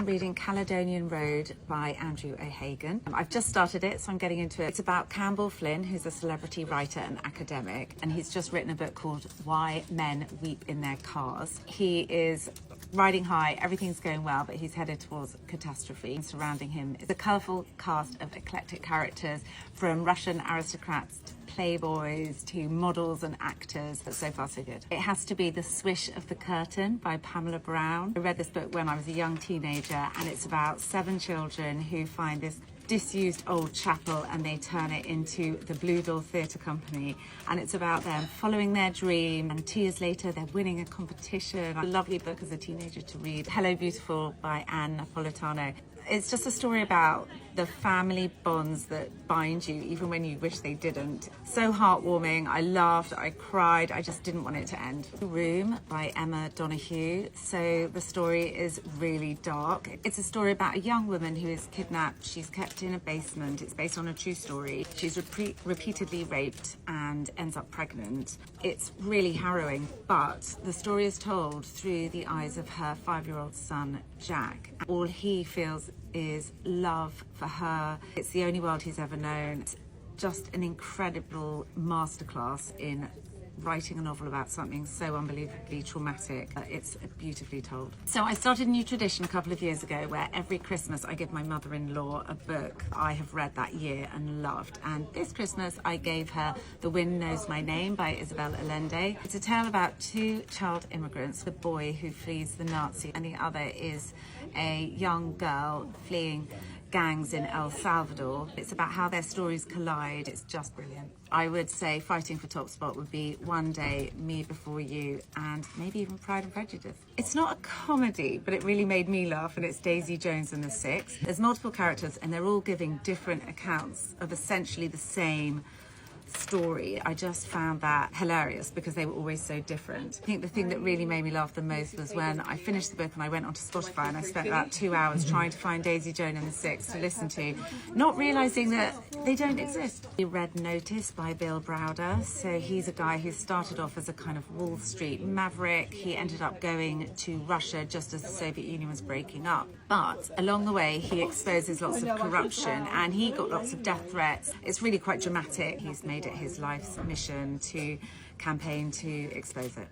I'm reading Caledonian Road by Andrew O'Hagan. I've just started it, so I'm getting into it. It's about Campbell Flynn, who's a celebrity writer and academic, and he's just written a book called Why Men Weep in Their Cars. He is riding high, everything's going well, but he's headed towards catastrophe. Surrounding him is a colourful cast of eclectic characters, from Russian aristocrats to playboys to models and actors. But so far so good. It has to be The Swish of the Curtain by Pamela Brown. I read this book when I was a young teenager, and it's about 7 children who find this disused old chapel and they turn it into the Blue Door Theatre Company, and it's about them following their dream, and 2 years later they're winning a competition. A lovely book as a teenager to read. Hello Beautiful by Anne Napolitano. It's just a story about the family bonds that bind you even when you wish they didn't. So heartwarming. I laughed, I cried, I just didn't want it to end. Room by Emma Donoghue. So the story is really dark. It's a story about a young woman who is kidnapped. She's kept in a basement. It's based on a true story. She's repeatedly raped and ends up pregnant. It's really harrowing, but the story is told through the eyes of her 5-year-old son, Jack. All he feels is love for her. It's the only world he's ever known. It's just an incredible masterclass in writing a novel about something so unbelievably traumatic. It's beautifully told. So I started a new tradition a couple of years ago where every Christmas I give my mother-in-law a book I have read that year and loved. And this Christmas I gave her The Wind Knows My Name by Isabel Allende. It's a tale about 2 child immigrants, the boy who flees the Nazi and the other is a young girl fleeing gangs in El Salvador. It's about how their stories collide. It's just brilliant. I would say fighting for top spot would be One Day, Me Before You, and maybe even Pride and Prejudice. It's not a comedy, but it really made me laugh, and it's Daisy Jones and the Six. There's multiple characters and they're all giving different accounts of essentially the same story. I just found that hilarious because they were always so different. I think the thing that really made me laugh the most was when I finished the book and I went onto Spotify and I spent about 2 hours trying to find Daisy Jones and the Six to listen to, not realising that they don't exist. Red Notice by Bill Browder. So he's a guy who started off as a kind of Wall Street maverick. He ended up going to Russia just as the Soviet Union was breaking up. But along the way he exposes lots of corruption and he got lots of death threats. It's really quite dramatic. He's made it his life's mission to campaign to expose it.